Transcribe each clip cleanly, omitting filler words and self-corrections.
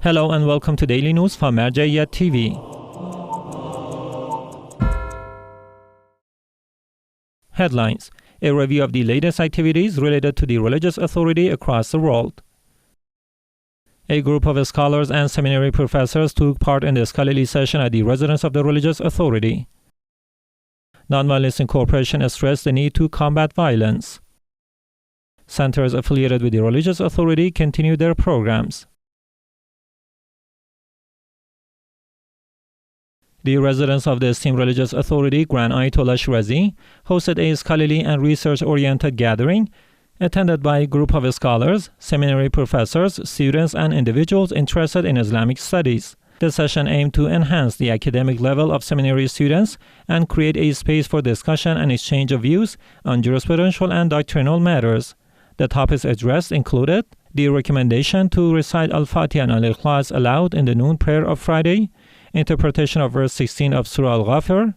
Hello and welcome to Daily News from Marja'iyat TV. Headlines: a review of the latest activities related to the religious authority across the world. A group of scholars and seminary professors took part in the scholarly session at the residence of the religious authority. Nonviolence Incorporation stressed the need to combat violence. Centers affiliated with the religious authority continue their programs. The residence of the esteemed religious authority, Grand Ayatollah Shirazi, hosted a scholarly and research-oriented gathering attended by a group of scholars, seminary professors, students, and individuals interested in Islamic studies. The session aimed to enhance the academic level of seminary students and create a space for discussion and exchange of views on jurisprudential and doctrinal matters. The topics addressed included the recommendation to recite Al-Fatiha and Al-Ikhlas aloud in the noon prayer of Friday, interpretation of verse 16 of Surah Al-Ghafir,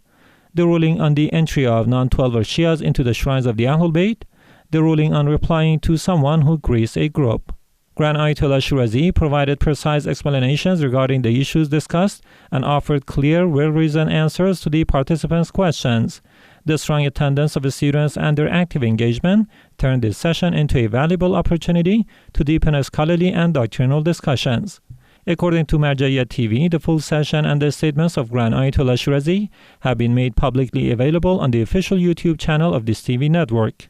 the ruling on the entry of non-12er Shias into the shrines of the Ahlul Bayt, the ruling on replying to someone who greets a group. Grand Ayatollah Shirazi provided precise explanations regarding the issues discussed and offered clear, well-reasoned answers to the participants' questions. The strong attendance of the students and their active engagement turned this session into a valuable opportunity to deepen scholarly and doctrinal discussions. According to Marja'iyat TV, the full session and the statements of Grand Ayatollah Shirazi have been made publicly available on the official YouTube channel of this TV network.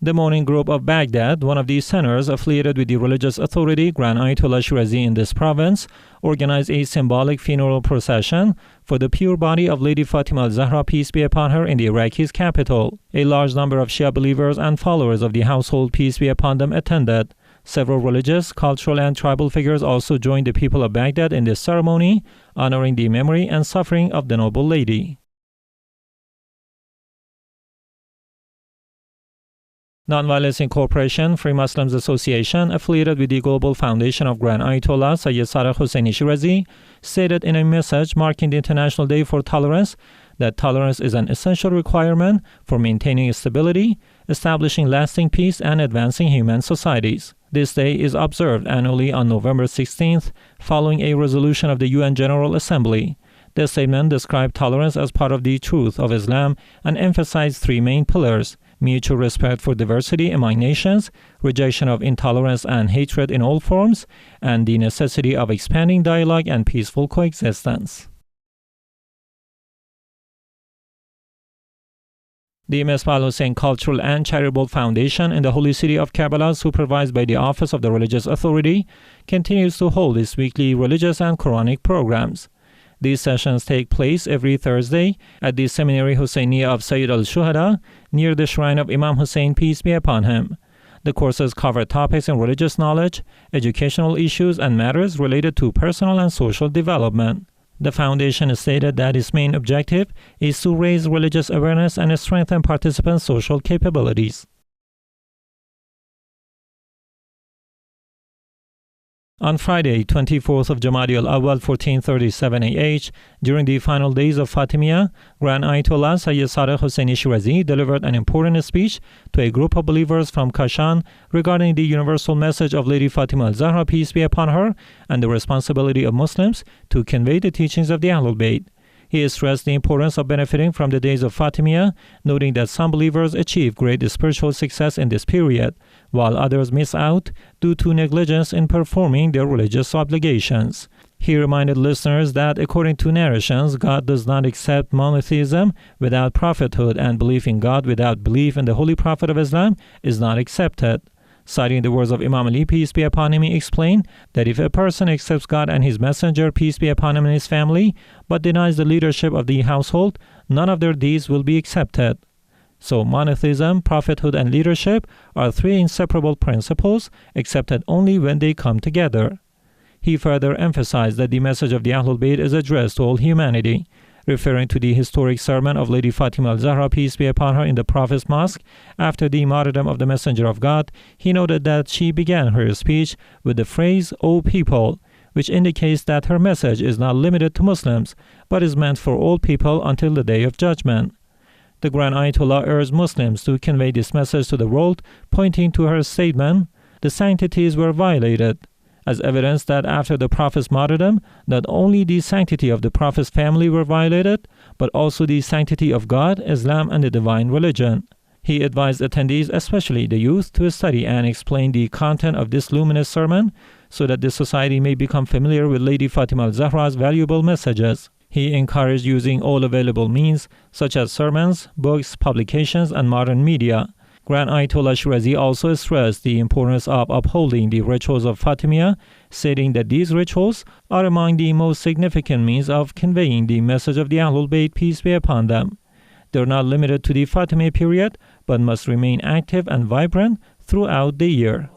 The Mourning Group of Baghdad, one of the centers affiliated with the religious authority Grand Ayatollah Shirazi in this province, organized a symbolic funeral procession for the pure body of Lady Fatima al-Zahra, peace be upon her, in the Iraqi capital. A large number of Shia believers and followers of the household, peace be upon them, attended. Several religious, cultural, and tribal figures also joined the people of Baghdad in this ceremony, honoring the memory and suffering of the noble lady. Nonviolence Incorporation, Free Muslims Association, affiliated with the Global Foundation of Grand Ayatollah Sayyid Sadiq Hussein Shirazi, stated in a message marking the International Day for Tolerance that tolerance is an essential requirement for maintaining stability, establishing lasting peace, and advancing human societies. This day is observed annually on November 16th, following a resolution of the UN General Assembly. The statement described tolerance as part of the truth of Islam and emphasized three main pillars: mutual respect for diversity among nations, rejection of intolerance and hatred in all forms, and the necessity of expanding dialogue and peaceful coexistence. The Misbah al-Hussein Cultural and Charitable Foundation in the Holy City of Karbala, supervised by the Office of the Religious Authority, continues to hold its weekly religious and Quranic programs. These sessions take place every Thursday at the Seminary Husseiniya of Sayyid al-Shuhada, near the shrine of Imam Hussein, peace be upon him. The courses cover topics in religious knowledge, educational issues, and matters related to personal and social development. The foundation stated that its main objective is to raise religious awareness and strengthen participants' social capabilities. On Friday, 24th of Jumada Al-Awal 1437 AH, during the final days of Fatimiyya, Grand Ayatollah Sayyid Sadiq Hussein Shirazi delivered an important speech to a group of believers from Kashan regarding the universal message of Lady Fatima al-Zahra, peace be upon her, and the responsibility of Muslims to convey the teachings of the Ahlul Bayt. He stressed the importance of benefiting from the days of Fatimiyya, noting that some believers achieve great spiritual success in this period, while others miss out due to negligence in performing their religious obligations. He reminded listeners that according to narrations, God does not accept monotheism without prophethood, and belief in God without belief in the Holy Prophet of Islam is not accepted. Citing the words of Imam Ali, peace be upon him, he explained that if a person accepts God and his messenger, peace be upon him, and his family, but denies the leadership of the household, none of their deeds will be accepted. So monotheism, prophethood, and leadership are three inseparable principles accepted only when they come together. He further emphasized that the message of the Ahlul Bayt is addressed to all humanity. Referring to the historic sermon of Lady Fatima al-Zahra, peace be upon her, in the Prophet's Mosque after the martyrdom of the Messenger of God, he noted that she began her speech with the phrase, "O people," which indicates that her message is not limited to Muslims, but is meant for all people until the Day of Judgment. The Grand Ayatollah urged Muslims to convey this message to the world, pointing to her statement, "The sanctities were violated," as evidence that after the Prophet's martyrdom, not only the sanctity of the Prophet's family were violated, but also the sanctity of God, Islam, and the divine religion. He advised attendees, especially the youth, to study and explain the content of this luminous sermon so that the society may become familiar with Lady Fatima al-Zahra's valuable messages. He encouraged using all available means, such as sermons, books, publications, and modern media. Grand Ayatollah Shirazi also stressed the importance of upholding the rituals of Fatimiyya, stating that these rituals are among the most significant means of conveying the message of the Ahlul Bayt, peace be upon them. They are not limited to the Fatimiyya period, but must remain active and vibrant throughout the year.